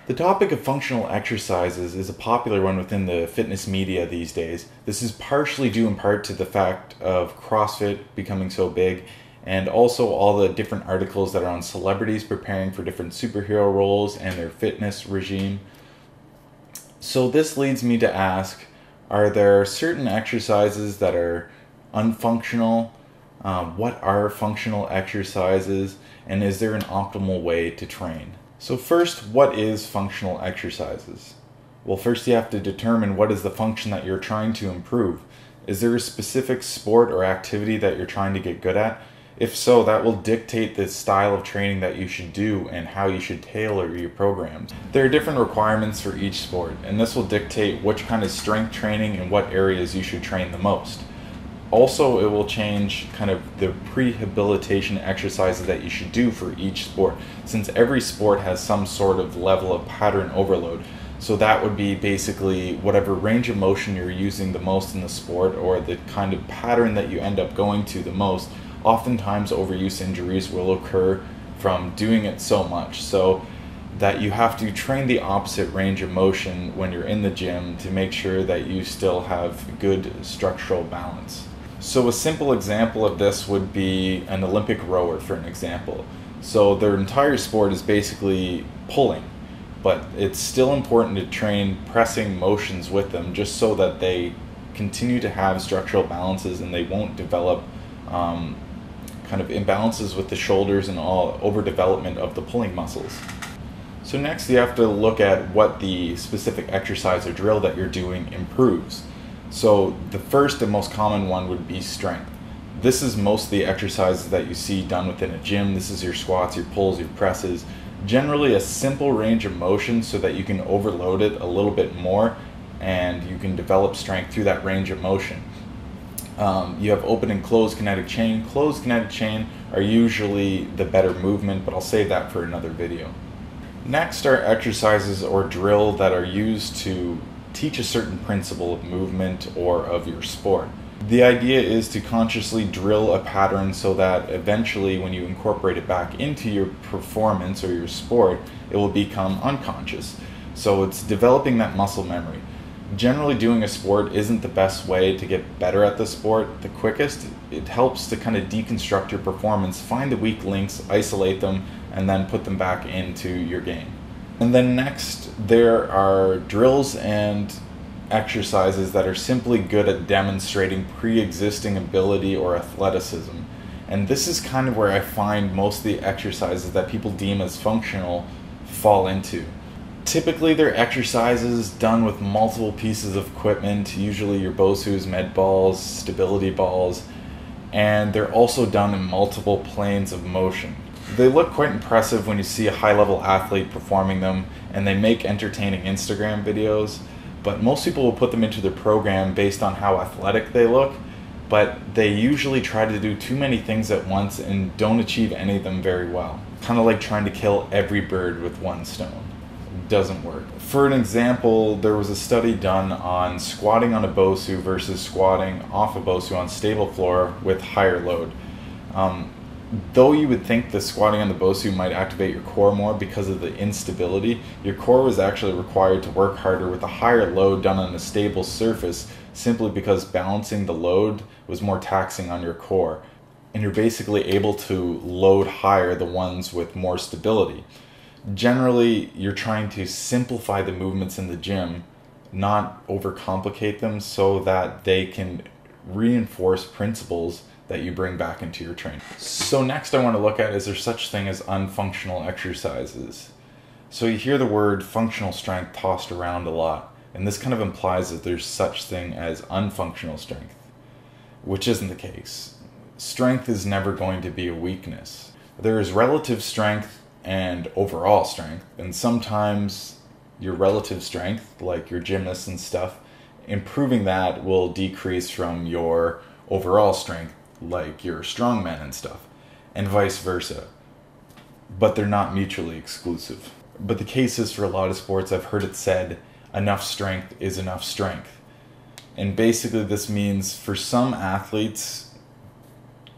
The topic of functional exercises is a popular one within the fitness media these days. This is partially due in part to the fact of CrossFit becoming so big, and also all the different articles that are on celebrities preparing for different superhero roles and their fitness regime. So this leads me to ask, are there certain exercises that are unfunctional? What are functional exercises? And is there an optimal way to train? So first, what is functional exercises? Well, first you have to determine what is the function that you're trying to improve. Is there a specific sport or activity that you're trying to get good at? If so, that will dictate the style of training that you should do and how you should tailor your programs. There are different requirements for each sport, and this will dictate which kind of strength training and what areas you should train the most. Also, it will change kind of the prehabilitation exercises that you should do for each sport, since every sport has some sort of level of pattern overload. So that would be basically whatever range of motion you're using the most in the sport, or the kind of pattern that you end up going to the most. Oftentimes overuse injuries will occur from doing it so much, so that you have to train the opposite range of motion when you're in the gym to make sure that you still have good structural balance. So a simple example of this would be an Olympic rower, for an example. So their entire sport is basically pulling, but it's still important to train pressing motions with them just so that they continue to have structural balances and they won't develop kind of imbalances with the shoulders and all overdevelopment of the pulling muscles. So next you have to look at what the specific exercise or drill that you're doing improves. So the first and most common one would be strength. This is most of the exercises that you see done within a gym. This is your squats, your pulls, your presses. Generally a simple range of motion so that you can overload it a little bit more and you can develop strength through that range of motion. You have open and closed kinetic chain. Closed kinetic chain are usually the better movement, but I'll save that for another video. Next are exercises or drill that are used to teach a certain principle of movement or of your sport. The idea is to consciously drill a pattern so that eventually when you incorporate it back into your performance or your sport, it will become unconscious. So it's developing that muscle memory. Generally doing a sport isn't the best way to get better at the sport the quickest. It helps to kind of deconstruct your performance, find the weak links, isolate them, and then put them back into your game. And then next, there are drills and exercises that are simply good at demonstrating pre-existing ability or athleticism. And this is kind of where I find most of the exercises that people deem as functional fall into. Typically they're exercises done with multiple pieces of equipment, usually your BOSUs, med balls, stability balls, and they're also done in multiple planes of motion. They look quite impressive when you see a high-level athlete performing them, and they make entertaining Instagram videos, but most people will put them into their program based on how athletic they look, but they usually try to do too many things at once and don't achieve any of them very well. Kind of like trying to kill every bird with one stone. Doesn't work. For an example, there was a study done on squatting on a BOSU versus squatting off a BOSU on stable floor with higher load. Though you would think the squatting on the BOSU might activate your core more because of the instability, your core was actually required to work harder with a higher load done on a stable surface simply because balancing the load was more taxing on your core. And you're basically able to load higher the ones with more stability. Generally, you're trying to simplify the movements in the gym, not overcomplicate them so that they can reinforce principles that you bring back into your training. So next I want to look at, is there such thing as unfunctional exercises? So you hear the word functional strength tossed around a lot, and this kind of implies that there's such thing as unfunctional strength, which isn't the case. Strength is never going to be a weakness. There is relative strength and overall strength, and sometimes your relative strength, like your gymnasts and stuff, improving that will decrease from your overall strength, like your strongmen and stuff, and vice versa. But they're not mutually exclusive. But the case is, for a lot of sports, I've heard it said, enough strength is enough strength. And basically this means for some athletes,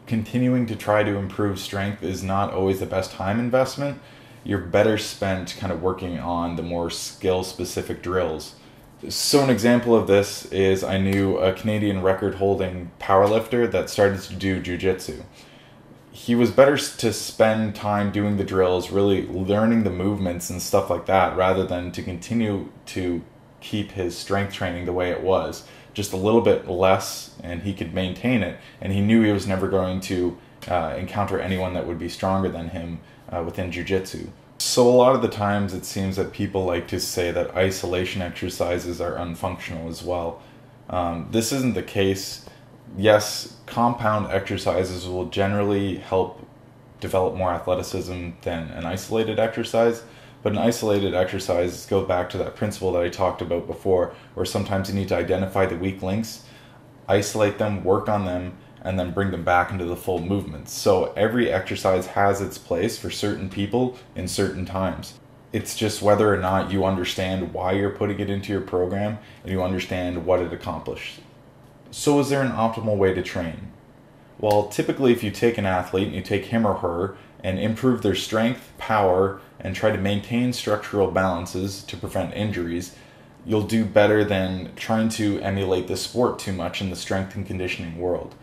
continuing to try to improve strength is not always the best time investment. you're better spent kind of working on the more skill-specific drills. So an example of this is I knew a Canadian record-holding powerlifter that started to do jiu-jitsu. He was better to spend time doing the drills, really learning the movements and stuff like that, rather than to continue to keep his strength training the way it was. Just a little bit less, and he could maintain it, and he knew he was never going to encounter anyone that would be stronger than him within jiu-jitsu. So a lot of the times it seems that people like to say that isolation exercises are unfunctional as well. This isn't the case. Yes, compound exercises will generally help develop more athleticism than an isolated exercise, but an isolated exercise goes back to that principle that I talked about before, where sometimes you need to identify the weak links, isolate them, work on them, and then bring them back into the full movements. So every exercise has its place for certain people in certain times. It's just whether or not you understand why you're putting it into your program and you understand what it accomplishes. So is there an optimal way to train? Well, typically if you take an athlete and you take him or her and improve their strength, power, and try to maintain structural balances to prevent injuries, you'll do better than trying to emulate the sport too much in the strength and conditioning world.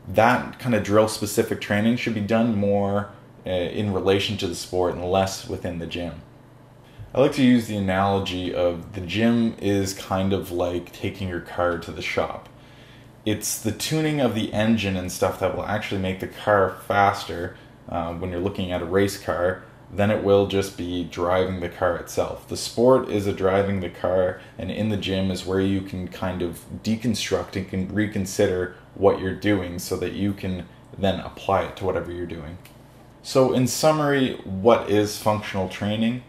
That kind of drill-specific training should be done more in relation to the sport and less within the gym. I like to use the analogy of the gym is kind of like taking your car to the shop. It's the tuning of the engine and stuff that will actually make the car faster when you're looking at a race car than it will just be driving the car itself. The sport is a driving the car, and in the gym is where you can kind of deconstruct and can reconsider what you're doing so that you can then apply it to whatever you're doing. So in summary, what is functional training?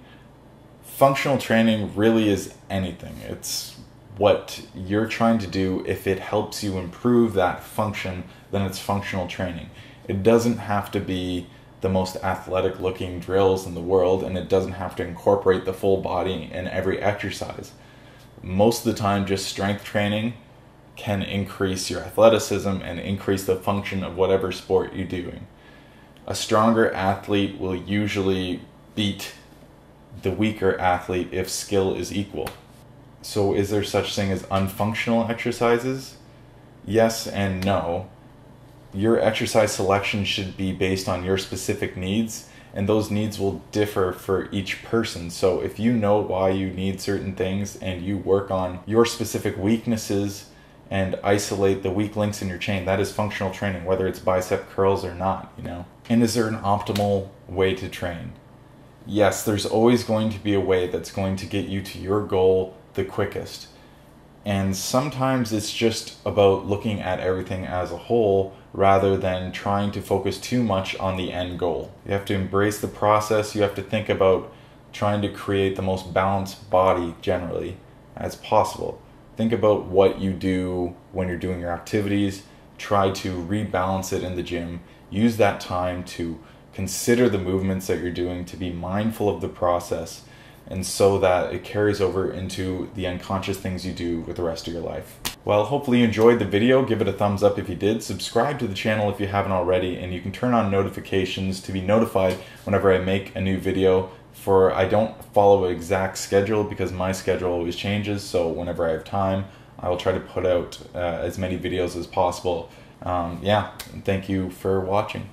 Functional training really is anything. It's what you're trying to do. If it helps you improve that function, then it's functional training. It doesn't have to be the most athletic looking drills in the world, and it doesn't have to incorporate the full body in every exercise. Most of the time, just strength training can increase your athleticism and increase the function of whatever sport you're doing. A stronger athlete will usually beat the weaker athlete if skill is equal. So is there such thing as unfunctional exercises? Yes and no. Your exercise selection should be based on your specific needs, and those needs will differ for each person. So if you know why you need certain things and you work on your specific weaknesses and isolate the weak links in your chain, that is functional training, whether it's bicep curls or not, you know. And is there an optimal way to train? Yes, there's always going to be a way that's going to get you to your goal the quickest. And sometimes it's just about looking at everything as a whole rather than trying to focus too much on the end goal. You have to embrace the process. You have to think about trying to create the most balanced body generally as possible. Think about what you do when you're doing your activities. Try to rebalance it in the gym. Use that time to consider the movements that you're doing, to be mindful of the process, and so that it carries over into the unconscious things you do with the rest of your life. Well, hopefully you enjoyed the video. Give it a thumbs up if you did. Subscribe to the channel if you haven't already, and you can turn on notifications to be notified whenever I make a new video. For I don't follow an exact schedule because my schedule always changes, so whenever I have time, I will try to put out as many videos as possible. Yeah, thank you for watching.